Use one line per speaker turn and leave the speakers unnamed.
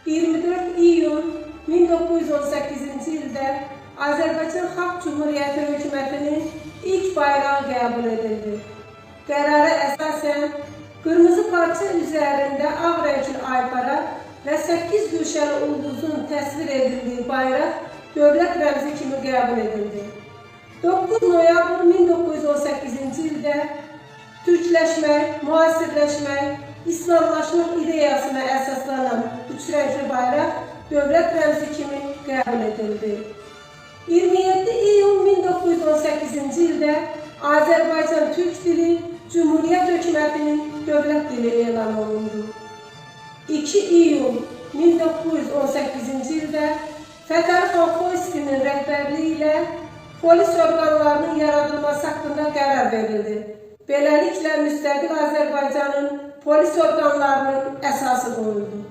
24 iyun 1918-ci ildə Azərbaycan Xalq Cümhuriyyəti hökumətinin ilk bayrağı qəbul edildi. Qərara əsasən qırmızı parça üzərində ağ rəngli aypara və 8 güşəli ulduzun təsvir edildiyi bayraq dövlət rəmzi kimi qəbul edildi. 9 noyabr 1918-ci ildə türkləşmək, müasirləşmək, İslamlaşmaq ideyasına əsaslanan üç rəngli bayraq dövlət rəmzi kimi qəbul edildi. 27 iyun 1918-ci ildə Azərbaycan Türk dili Cümhuriyyət hökumətinin dövlət dili elan olundu. 2 iyun 1918-ci ildə Fətəli xan Xoyskinin rəhbərliyi ilə polis orqanlarının yaradılması haqqında qərar verildi. Beləliklə, müstəqil Azərbaycanın polis orqanlarının əsası qoyuldu.